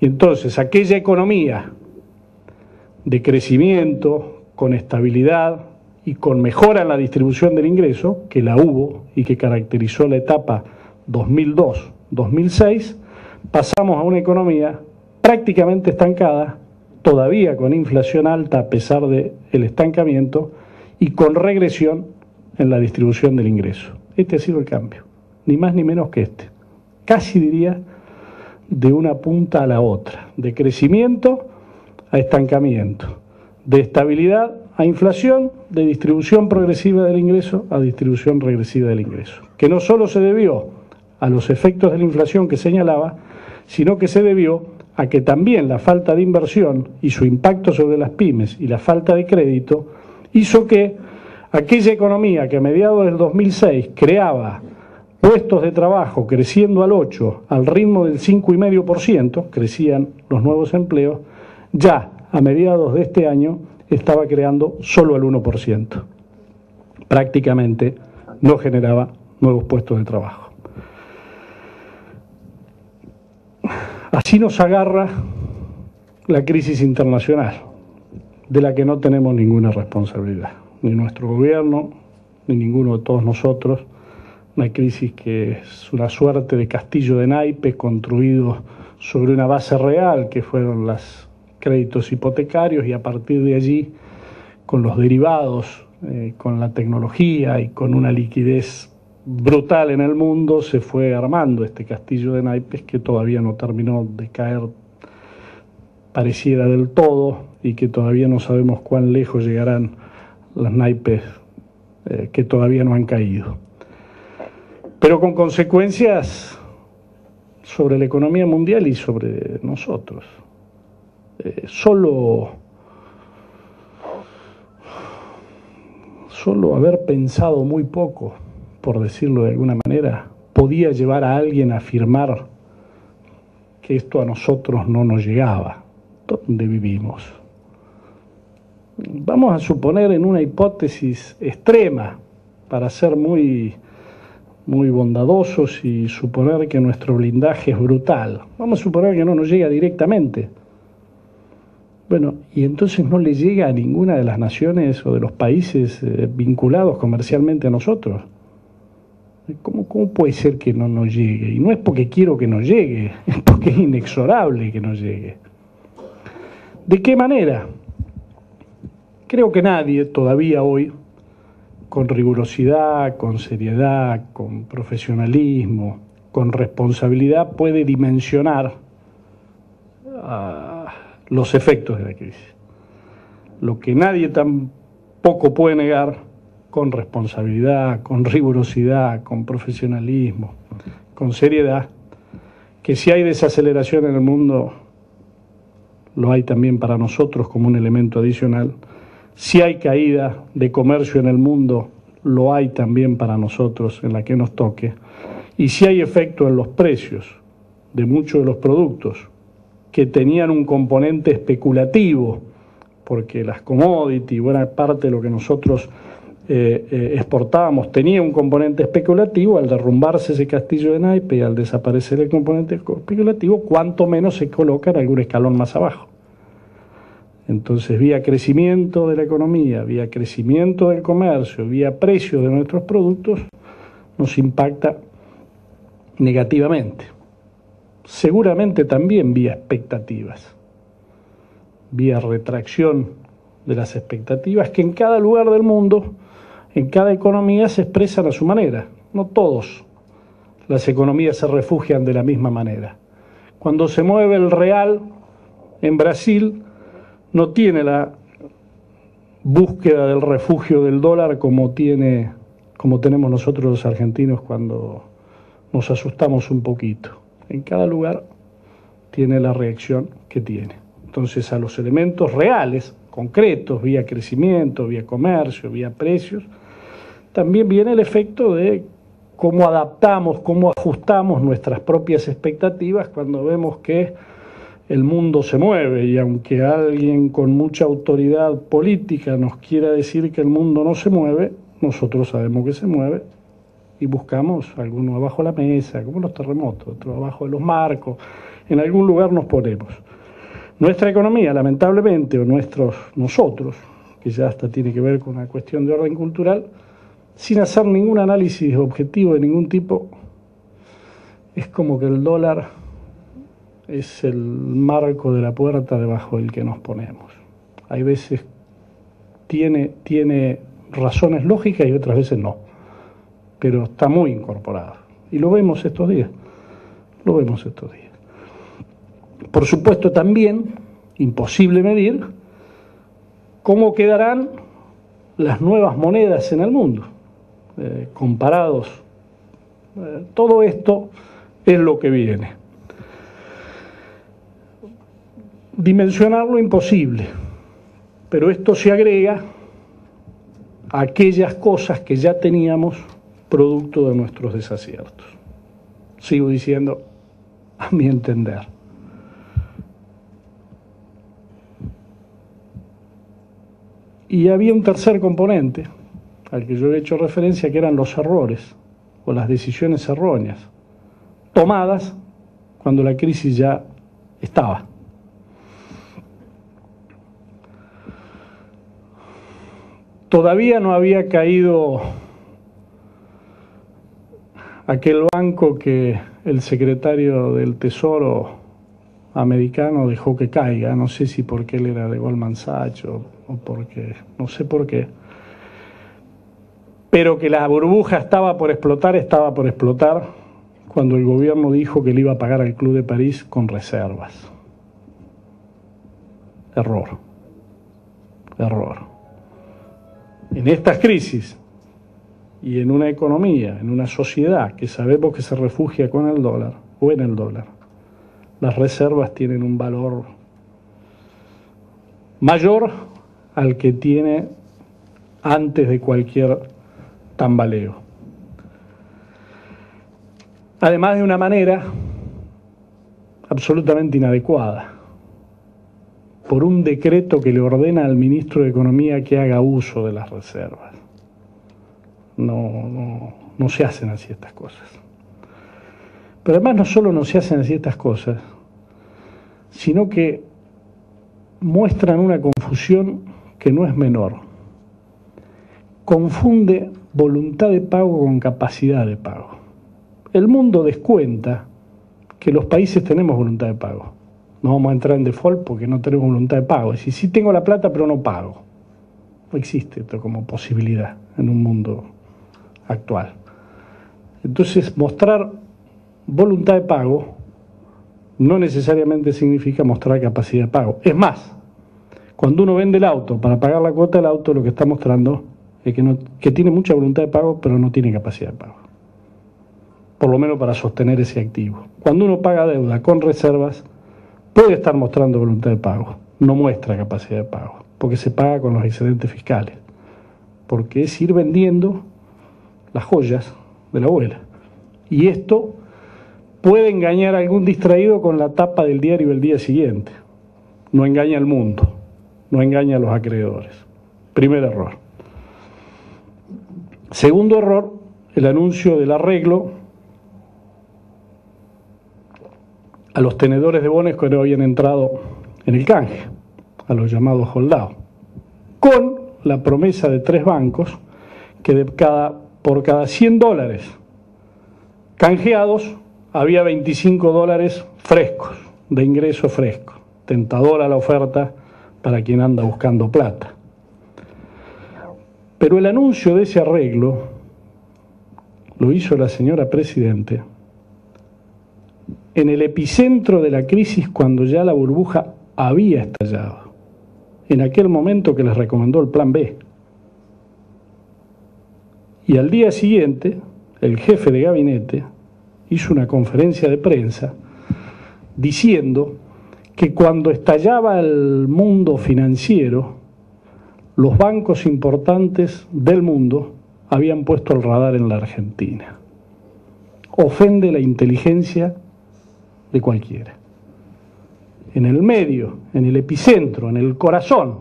Y entonces aquella economía de crecimiento, con estabilidad y con mejora en la distribución del ingreso, que la hubo y que caracterizó la etapa 2002-2006, pasamos a una economía prácticamente estancada, todavía con inflación alta a pesar del estancamiento y con regresión en la distribución del ingreso. Este ha sido el cambio, ni más ni menos que este. Casi diría de una punta a la otra, de crecimiento a estancamiento, de estabilidad a inflación, de distribución progresiva del ingreso a distribución regresiva del ingreso, que no solo se debió a los efectos de la inflación que señalaba, sino que se debió a que también la falta de inversión y su impacto sobre las pymes y la falta de crédito hizo que aquella economía que a mediados del 2006 creaba puestos de trabajo creciendo al 8%, al ritmo del 5,5%, crecían los nuevos empleos, ya a mediados de este año estaba creando solo al 1%. Prácticamente no generaba nuevos puestos de trabajo. Así nos agarra la crisis internacional, de la que no tenemos ninguna responsabilidad, ni nuestro gobierno, ni ninguno de todos nosotros. Una crisis que es una suerte de castillo de naipes construido sobre una base real, que fueron los créditos hipotecarios, y a partir de allí, con los derivados, con la tecnología y con una liquidez brutal en el mundo, se fue armando este castillo de naipes que todavía no terminó de caer, pareciera del todo, y que todavía no sabemos cuán lejos llegarán los naipes que todavía no han caído. Pero con consecuencias sobre la economía mundial y sobre nosotros. Solo haber pensado muy poco, por decirlo de alguna manera, podía llevar a alguien a afirmar que esto a nosotros no nos llegaba. ¿Dónde vivimos? Vamos a suponer, en una hipótesis extrema, para ser muy bondadosos y suponer que nuestro blindaje es brutal. Vamos a suponer que no nos llega directamente. Bueno, y entonces no le llega a ninguna de las naciones o de los países vinculados comercialmente a nosotros. ¿Cómo puede ser que no nos llegue? Y no es porque quiero que nos llegue, es porque es inexorable que nos llegue. ¿De qué manera? Creo que nadie todavía hoy, con rigurosidad, con seriedad, con profesionalismo, con responsabilidad, puede dimensionar los efectos de la crisis. Lo que nadie tampoco puede negar, con responsabilidad, con rigurosidad, con profesionalismo, con seriedad, que si hay desaceleración en el mundo, lo hay también para nosotros como un elemento adicional. Si hay caída de comercio en el mundo, lo hay también para nosotros en la que nos toque. Y si hay efecto en los precios de muchos de los productos que tenían un componente especulativo, porque las commodities, buena parte de lo que nosotros exportábamos tenía un componente especulativo, al derrumbarse ese castillo de naipes y al desaparecer el componente especulativo, cuanto menos se coloca en algún escalón más abajo. Entonces, vía crecimiento de la economía, vía crecimiento del comercio, vía precio de nuestros productos, nos impacta negativamente. Seguramente también vía expectativas, vía retracción de las expectativas que en cada lugar del mundo, en cada economía se expresan a su manera. No todas las economías se refugian de la misma manera. Cuando se mueve el real en Brasil, no tiene la búsqueda del refugio del dólar como tenemos nosotros los argentinos cuando nos asustamos un poquito. En cada lugar tiene la reacción que tiene. Entonces, a los elementos reales, concretos, vía crecimiento, vía comercio, vía precios, también viene el efecto de cómo adaptamos, cómo ajustamos nuestras propias expectativas cuando vemos que el mundo se mueve, y aunque alguien con mucha autoridad política nos quiera decir que el mundo no se mueve, nosotros sabemos que se mueve y buscamos algunos abajo de la mesa, como los terremotos, otros abajo de los marcos, en algún lugar nos ponemos. Nuestra economía, lamentablemente, o nosotros, que ya hasta tiene que ver con una cuestión de orden cultural, sin hacer ningún análisis objetivo de ningún tipo, es como que el dólar es el marco de la puerta debajo del que nos ponemos. Hay veces tiene razones lógicas y otras veces no, pero está muy incorporado. Y lo vemos estos días, Por supuesto también, imposible medir, cómo quedarán las nuevas monedas en el mundo, comparados. Todo esto es lo que viene. Dimensionarlo imposible, pero esto se agrega a aquellas cosas que ya teníamos producto de nuestros desaciertos. Sigo diciendo, a mi entender. Y había un tercer componente al que yo he hecho referencia, que eran los errores o las decisiones erróneas, tomadas cuando la crisis ya estaba. Todavía no había caído aquel banco que el secretario del Tesoro americano dejó que caiga, no sé si porque él era de Goldman Sachs o porque, no sé por qué, pero que la burbuja estaba por explotar cuando el gobierno dijo que le iba a pagar al Club de París con reservas. Error. En estas crisis y en una economía, en una sociedad que sabemos que se refugia con el dólar o en el dólar, las reservas tienen un valor mayor al que tiene antes de cualquier tambaleo. Además, de una manera absolutamente inadecuada, por un decreto que le ordena al ministro de Economía que haga uso de las reservas. No se hacen así estas cosas. Pero además no solo no se hacen así estas cosas, sino que muestran una confusión que no es menor. Confunde voluntad de pago con capacidad de pago. El mundo descuenta que los países tenemos voluntad de pago. No vamos a entrar en default porque no tenemos voluntad de pago. Es decir, sí tengo la plata pero no pago. No existe esto como posibilidad en un mundo actual. Entonces, mostrar voluntad de pago no necesariamente significa mostrar capacidad de pago. Es más, cuando uno vende el auto para pagar la cuota del auto, lo que está mostrando es que tiene mucha voluntad de pago, pero no tiene capacidad de pago. Por lo menos para sostener ese activo. Cuando uno paga deuda con reservas, puede estar mostrando voluntad de pago, no muestra capacidad de pago, porque se paga con los excedentes fiscales, porque es ir vendiendo las joyas de la abuela. Y esto puede engañar a algún distraído con la tapa del diario el día siguiente. No engaña al mundo, no engaña a los acreedores. Primer error. Segundo error, el anuncio del arreglo a los tenedores de bonos que no habían entrado en el canje, a los llamados holdados, con la promesa de 3 bancos que por cada $100 canjeados había $25 frescos, de ingreso fresco. Tentadora la oferta para quien anda buscando plata. Pero el anuncio de ese arreglo lo hizo la señora Presidente en el epicentro de la crisis, cuando ya la burbuja había estallado, en aquel momento que les recomendó el plan B. Y al día siguiente, el jefe de gabinete hizo una conferencia de prensa diciendo que cuando estallaba el mundo financiero, los bancos importantes del mundo habían puesto el radar en la Argentina. Ofende la inteligencia de cualquiera. En el medio, en el epicentro, en el corazón